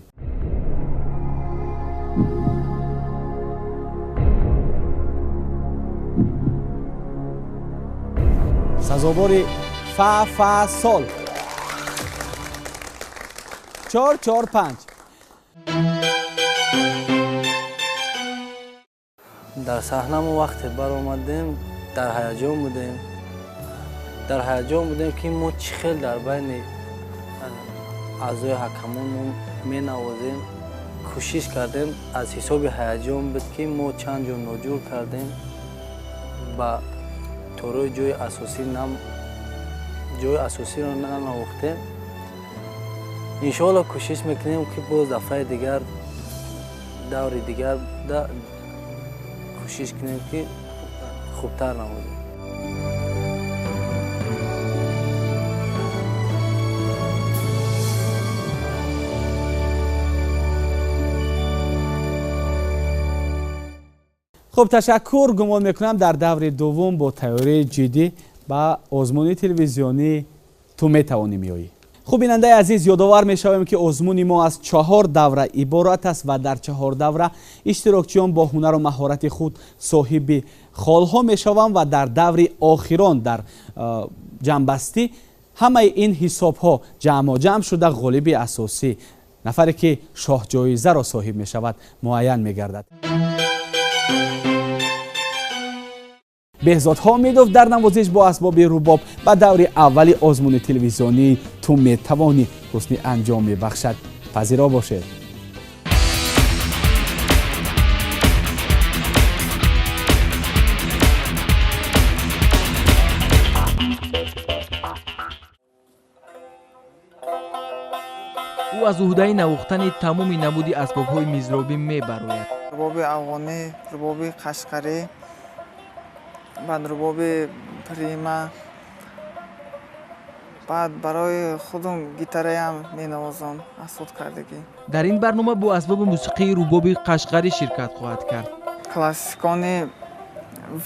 сазовори фа сол 445. дар саҳнамо вақте баромадем дар ҳаяҷон будем ки мо чӣ хел дар байни аъзои ҳакамон менавозем. кӯшиш кардем аз ҳисоби ҳаяҷон буд ки мо чанд ҷо ноҷур кардем ба торои ҷои асосиро нанавохтем. иншоалло кӯшиш мекунем ки боз дафъаи дигар даври дигар кӯшиш кунем ки хубтар навозем. خب تشکر. گمان میکنم در دور دوم با تیاری جدی با ازمونی تلویزیونی تو میتوانی میایی. خب بیننده عزیز یادآور میشویم که ازمونی ما از 4 دوره عبارت است و در 4 دوره اشتراکچیان با هنر و مهارت خود صاحب خالها میشوند و در دور آخران در جنبستی همه این حساب ها جمع شده غالب اساسی نفری که شاه جایزه را صاحب میشود معین میگردد. بهزاد حامدوف در نوازش با اسباب رباب و دور اول آزمون تلویزیونی تو میتوانی حسن انجام میبخشد. پذیرا باشد. او از عهده نواختن تمام نمودی اسباب‌های میزرابی میبراید. رباب افغانی، رباب قشقری، بعد رباب پریما، بعد برای خودم گیتاری هم مینوازم اسود کردگی. در این برنامه با اسباب موسیقی رباب قشقری شرکت خواهد کرد. کلاسیکان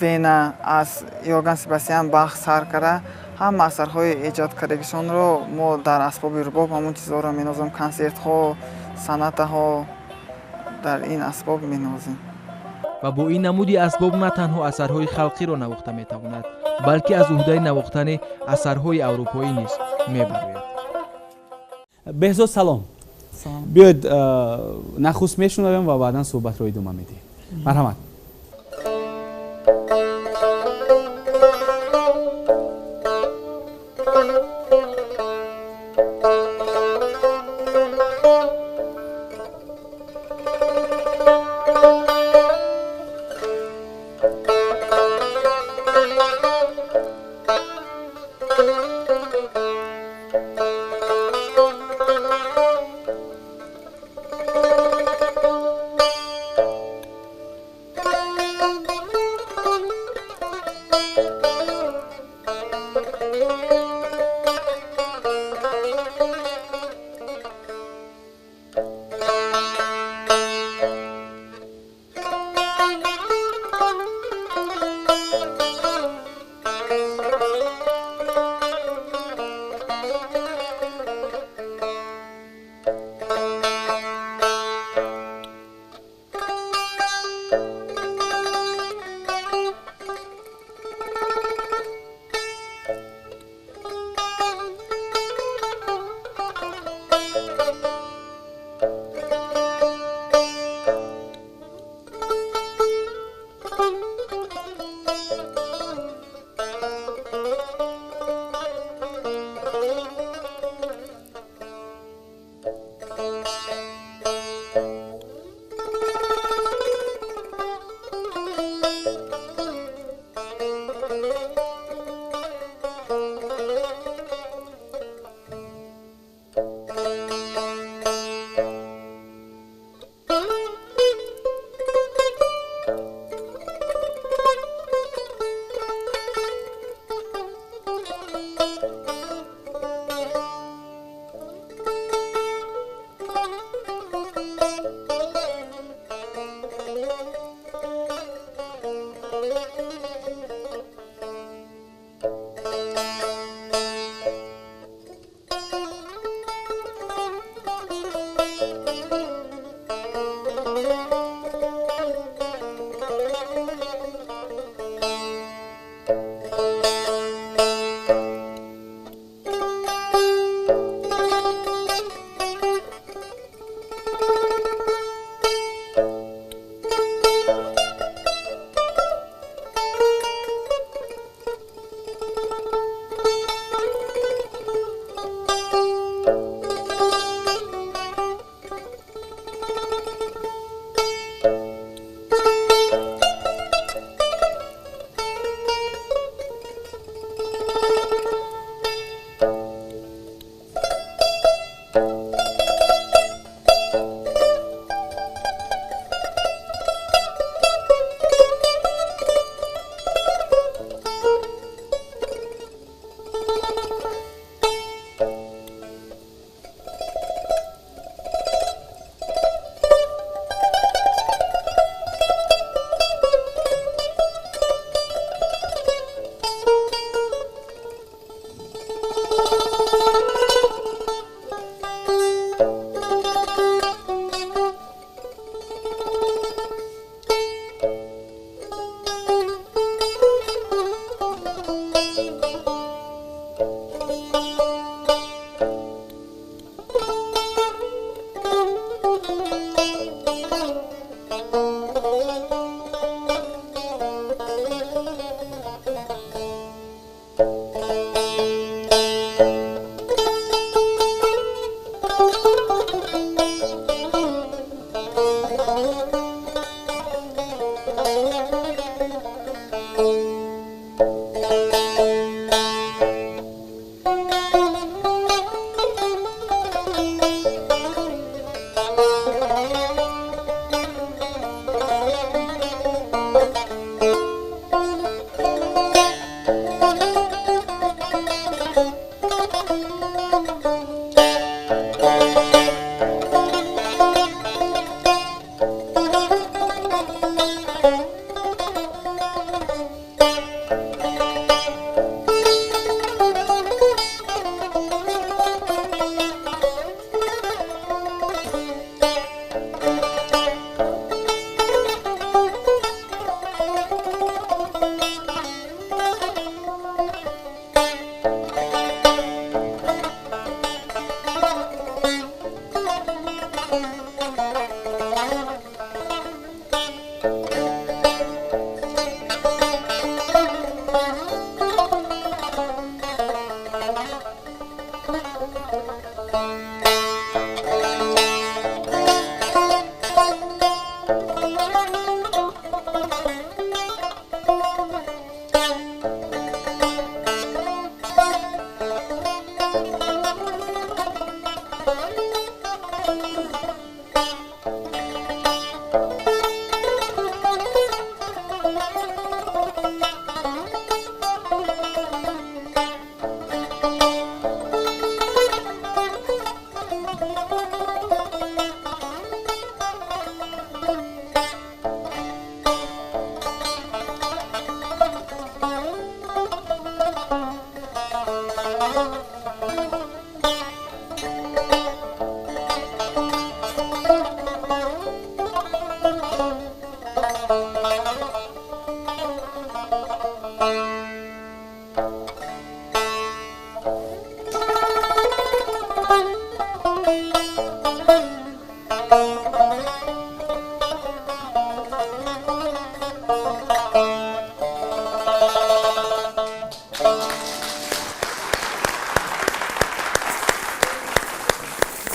وینا از یوگان سباسیان باخ سرکره هم اثرهای ایجاد کردگیشون رو ما در اسباب رباب همون چیزها رو مینوازم. کنسرت ها، سنت ها در این اسباب مینوازیم. ва бо ин намуди асбоб на танҳо асарҳои халқиро навохта метавонад, балки аз уҳдаи навохтани асарҳои аврупоӣ низ мебарояд. беҳзод салом. биёед нахуст мешунавем ва баъдан суҳбатро идома медиҳем. марҳамат.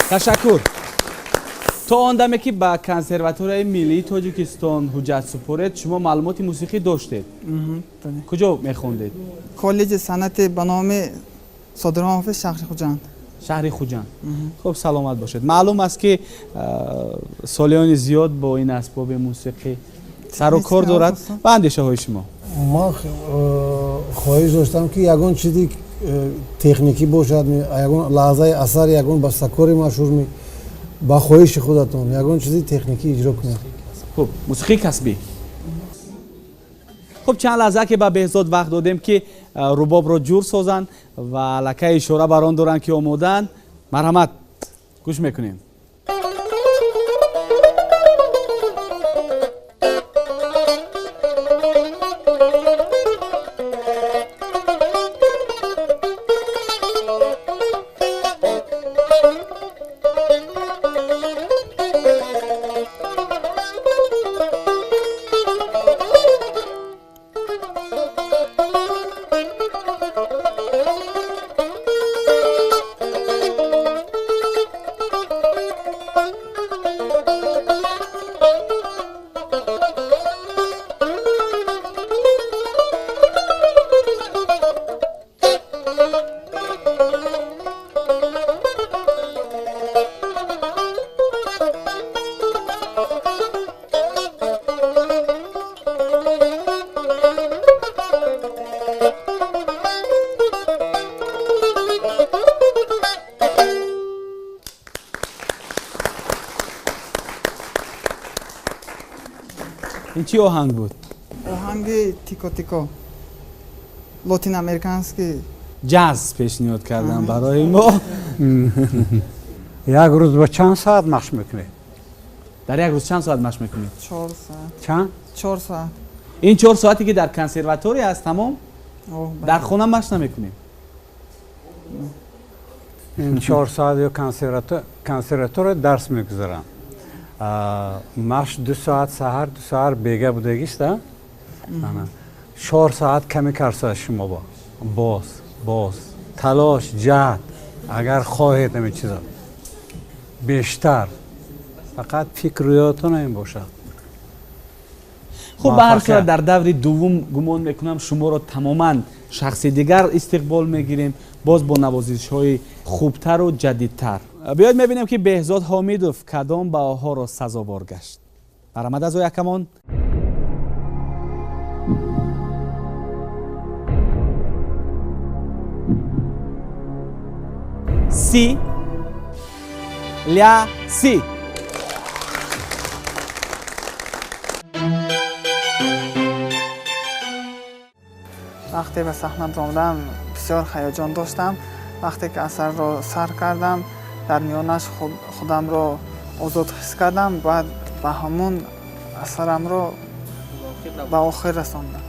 ташаккур. то он даме ки ба консерваторияи миллии тоҷикистон ҳуҷҷат супоред, шумо маълумоти мусиқӣ доштед? куҷо мехондед? коллеҷи санъати ба номи содирхон ҳофиз шаҳри хуҷанд. шаҳри хуҷанд. хуб, саломат бошед. маълум аст ки солиёни зиёд бо ин асбоби мусиқӣ сару кор дорад. ба андешаҳои шумо ман хоҳиш доштам ки ягон чизи техникӣ бошад, ягон лаҳзаи асар, ягон бастакори машҳур ба хоҳиши худатон ягон чизи техникӣ иҷро кунед. хуб, мусиқии касбӣ. хуб, чанд лаҳза ки ба беҳзод вақт додем ки рубобро ҷур созанд ва аллакай ишора бар он доранд ки омодаанд. марҳамат, гӯш мекунем. ин чӣ оҳанг буд? оҳанги тико-тико латин американский ҷаз пешниҳод кардан барои мо. як рӯз ба чанд соат машқ мекунед? дар як рӯз чанд соат машқ мекунед? 4 соат. чанд? 4 соат. ин 4 соате ки дар консерватория аст тамом? дар хона машқ намекунем? ин 4 соат ё консерватория дарс мегузарам. машқ 2 соат саҳар, 2 соат бега будагиста. 4 соат каме карсояд шумо боз талош ҷаҳд агар хоҳед ҳамин чизо бештар фақат фикрӯётон ин бошад. хуб, ба ҳар сурат дар даври дуввум гумон мекунам шуморо тамоман шахси дигар истиқбол мегирем, боз бо навозишҳои хубтару ҷадидтар. биёед мебинем ки беҳзод ҳомидов кадом баҳоҳоро сазовор гашт. баромад аз о якамон. си ля си. вақте ба саҳна омадам бисёр ҳаяҷон доштам. вақте ки асарро сар кардам дар миёнаш худамро озод ҳис кардам. баъд ба ҳамон асарамро ба охир расондам.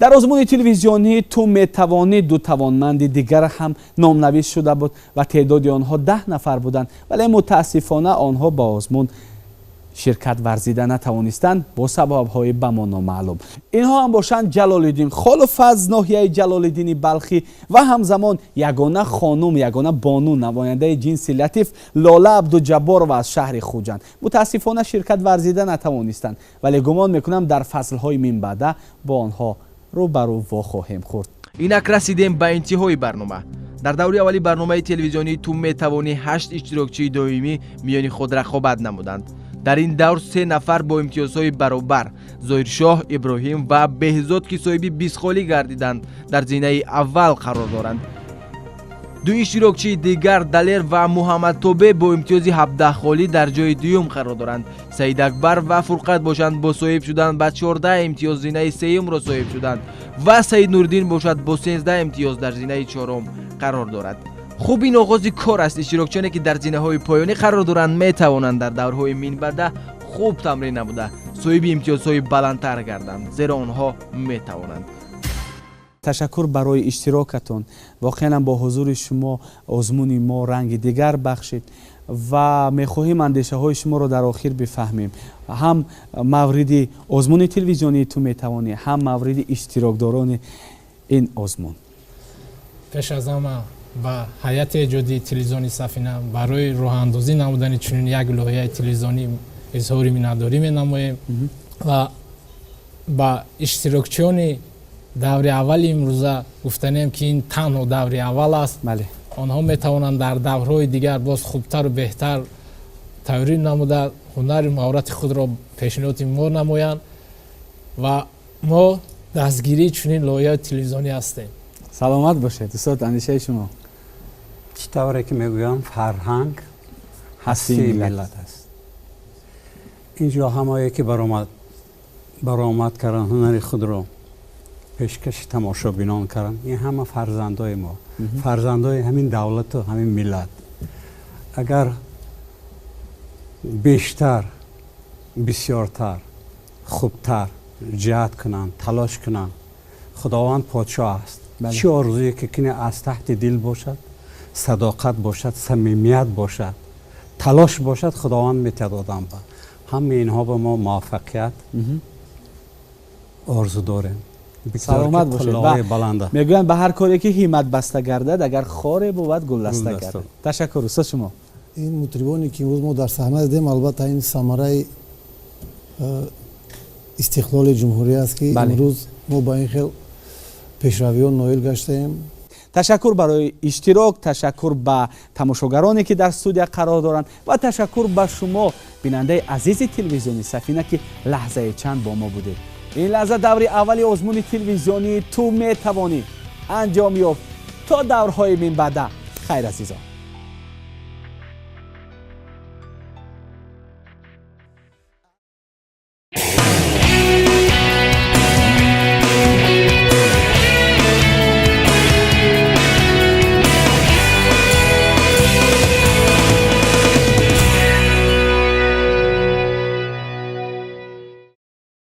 дар озмуни телевизионии ту метавонӣ ду тавонманди дигар ҳам номнавис шуда буд ва теъдоди онҳо 10 нафар буданд, вале мутаассифона онҳо ба озмун ширкат варзида натавонистанд бо сабабҳои ба мо номаълум. инҳо ҳам бошанд ҷалолиддин холов аз ноҳияи ҷалолиддини балхӣ ва ҳамзамон ягона хонум, ягона бону намояндаи ҷинси латиф лола абдуҷабборова аз шаҳри хуҷанд. мутаассифона ширкат варзида натавонистанд, вале гумон мекунам дар фаслҳои минбаъда бо онҳо рӯбарӯ вохоҳем хӯрд. инак расидем ба интиҳои барнома. дар даври аввали барномаи телевизионии ту метавонӣ 8 иштирокчии доимӣ миёни худ рақобат намуданд. дар ин давр 3 нафар бо имтиёзҳои баробар зоҳиршоҳ иброҳим ва беҳзод ки соҳиби бисхолӣ гардиданд дар зинаи аввал қарор доранд. ду иштирокчии дигар Далер ва Муҳаммадтобе бо имтиёзи 17 холӣ дар ҷои дуюм қарор доранд. Саид Акбар ва Фурқат бошанд бо соҳиб шудан ба 14 имтиёз зинаи сеюмро соҳиб шуданд ва Саид Нуриддин бошад бо 13 имтиёз дар зинаи чорум қарор дорад. хуб ин оғози кор аст. иштирокчоне ки дар зинаҳои поёнӣ қарор доранд метавонанд дар даврҳои минбаъда хуб тамрин намуда соҳиби имтиёзҳои баландтар гарданд, зеро онҳо метавонанд. ташаккур барои иштирокатон. воқеан бо ҳузури шумо озмуни мо ранги дигар бахшид ва мехоҳем андешаҳои шуморо дар охир бифаҳмем. ҳам мавриди озмуни телевизионии ту метавонӣ, ҳам мавриди иштирокдорони ин озмун. пеш аз ҳама ба ҳайати эҷоди телевизиони Сафина барои роҳандозӣ намудани чунин як лоиҳаи телевизионӣ изҳори миннатдорӣ менамоем ва ба иштирокчиёни даври аввали имрӯза гуфтанем ки ин танҳо даври аввал аст. онҳо метавонанд дар даврҳои дигар боз хубтару беҳтар таврир намуда ҳунари маҳорати худро пешниҳоди мо намоянд ва мо дастгирии чунин лоиҳаи телевизионӣ ҳастем. саломат бошед устод, андешаи шумо? чӣ тавре ки мегӯям фарҳанг ҳастии миллат аст. инҷо ҳамое ки баромад карданд ҳунари худро пешкаши тамошобинон карданд, ин ҳама фарзандои мо, фарзандои ҳамин давлату ҳамин миллат. агар бештар, бисёртар, хубтар ҷаҳд кунанд, талош кунанд, худованд подшоҳ аст. чӣ орзуе ки кине аз таҳти дил бошад, садоқат бошад, самимият бошад, талош бошад, худованд метадоданд. ба ҳамаи инҳо ба мо муваффақият орзу дорем. саломат бошед. мегӯянд ба ҳар коре ки ҳимат баста гардад, агар хоре бувад гулдаста гардад. ташаккур. устод шумо? ин мутрибоне ки имрӯз мо дар саҳна дидем, албатта ин самараи истиқлоли ҷумҳурӣ аст ки имрӯз мо ба ин хел пешравиён ноил гаштаем. ташаккур барои иштирок, ташаккур ба тамошогароне ки дар студия қарор доранд ва ташаккур ба шумо бинандаи азизи телевизиони Сафина ки лаҳзаи чанд бо мо будед. ин лаҳза даври аввали озмуни телевизионии ту метавонӣ анҷом ёфт. то даврҳои минбаъда хайр азизон.